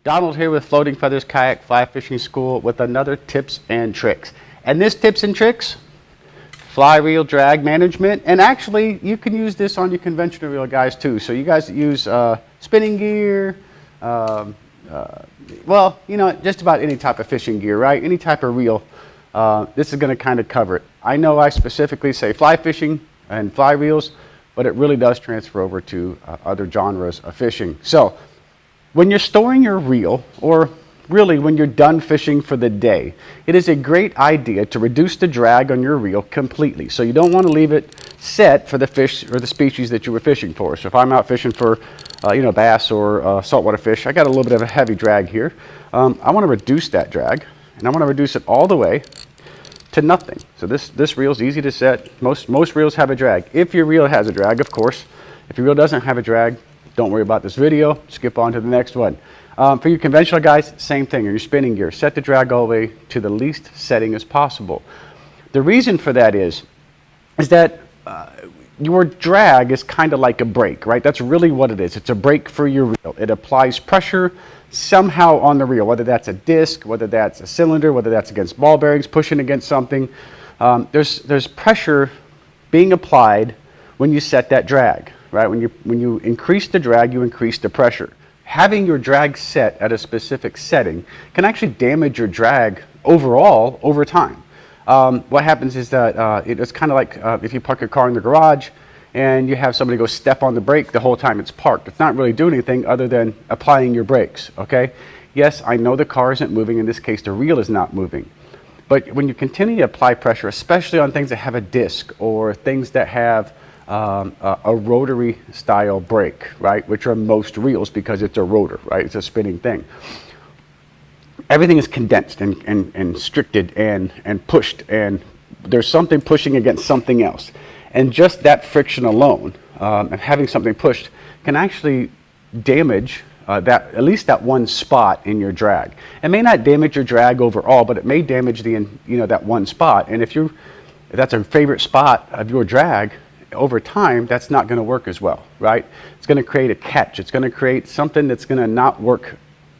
Donald here with Floating Feathers Kayak Fly Fishing School with another tips and tricks. And this tips and tricks, fly reel drag management, and actually you can use this on your conventional reel guys too. So you guys that use spinning gear, well, you know, just about any type of fishing gear, right? Any type of reel, this is going to kind of cover it. I know I specifically say fly fishing and fly reels, but it really does transfer over to other genres of fishing. So when you're storing your reel, or really when you're done fishing for the day, it is a great idea to reduce the drag on your reel completely. So you don't want to leave it set for the fish or the species that you were fishing for. So if I'm out fishing for bass or saltwater fish, I got a little bit of a heavy drag here. I want to reduce that drag, and I want to reduce it all the way to nothing. So this reel is easy to set. Most reels have a drag. If your reel has a drag, of course. If your reel doesn't have a drag, don't worry about this video. Skip on to the next one. For your conventional guys, same thing. Or your spinning gear, set the drag all the way to the least setting as possible. The reason for that is that your drag is kind of like a brake, right? That's really what it is. It's a brake for your reel. It applies pressure somehow on the reel, whether that's a disc, whether that's a cylinder, whether that's against ball bearings, pushing against something. There's pressure being applied when you set that drag, right? When you increase the drag, you increase the pressure. Having your drag set at a specific setting can actually damage your drag overall over time. What happens is that it's kind of like if you park your car in the garage and you have somebody go step on the brake the whole time it's parked. It's not really doing anything other than applying your brakes, okay? Yes, I know the car isn't moving. In this case, the reel is not moving. But when you continue to apply pressure, especially on things that have a disc or things that have a rotary style brake, right, which are most reels because it's a rotor, right, it's a spinning thing. Everything is condensed and stricted and pushed, and there's something pushing against something else, and just that friction alone and having something pushed can actually damage at least that one spot in your drag. It may not damage your drag overall, but it may damage that one spot. And if that's a favorite spot of your drag, over time, that's not going to work as well, right? It's going to create a catch. It's going to create something that's going to not work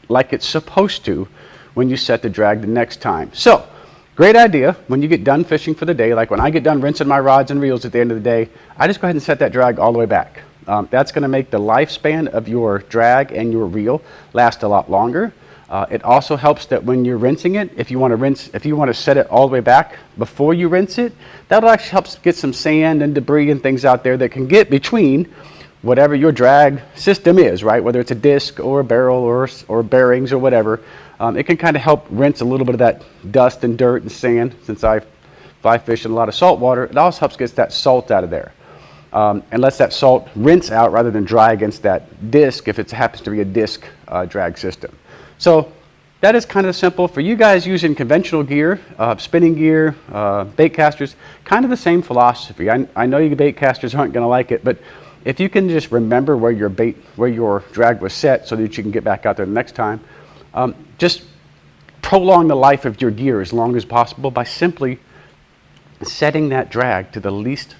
like it's supposed to when you set the drag the next time. So, great idea when you get done fishing for the day, like when I get done rinsing my rods and reels at the end of the day, I just go ahead and set that drag all the way back. That's going to make the lifespan of your drag and your reel last a lot longer. It also helps that when you're rinsing it, if you want to set it all the way back before you rinse it, that'll actually help get some sand and debris and things out there that can get between whatever your drag system is, right? Whether it's a disc or a barrel or bearings or whatever, it can kind of help rinse a little bit of that dust and dirt and sand. Since I fly fish in a lot of salt water, it also helps get that salt out of there. And lets that salt rinse out rather than dry against that disc if it happens to be a disc drag system. So that is kind of simple. For you guys using conventional gear, spinning gear, bait casters, kind of the same philosophy. I know you bait casters aren't going to like it, but if you can just remember where your drag was set so that you can get back out there the next time, just prolong the life of your gear as long as possible by simply setting that drag to the least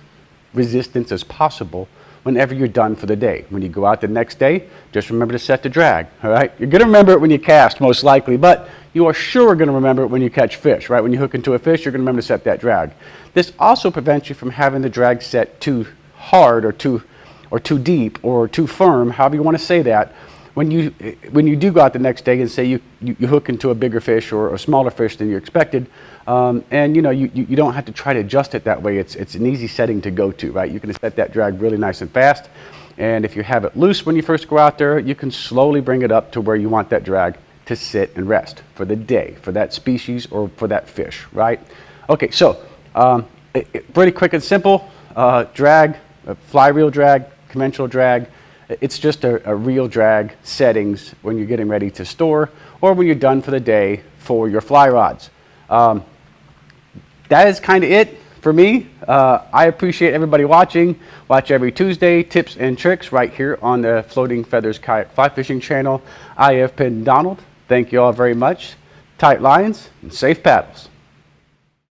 resistance as possible whenever you're done for the day. When you go out the next day, just remember to set the drag, all right? You're going to remember it when you cast, most likely, but you are sure going to remember it when you catch fish, right? When you hook into a fish, you're going to remember to set that drag. This also prevents you from having the drag set too hard or too deep or too firm, however you want to say that. When you do go out the next day and say you hook into a bigger fish or a smaller fish than you expected, and you don't have to try to adjust it that way. It's an easy setting to go to, right? You can set that drag really nice and fast, and if you have it loose when you first go out there, you can slowly bring it up to where you want that drag to sit and rest for the day, for that species or for that fish, right? Okay, so pretty quick and simple. Drag, fly reel drag, conventional drag. It's just a reel drag settings when you're getting ready to store or when you're done for the day for your fly rods. That is kind of it for me. I appreciate everybody watching. Watch every Tuesday, tips and tricks right here on the Floating Feathers Kayak Fly Fishing channel. I have been Donald. Thank you all very much. Tight lines and safe paddles.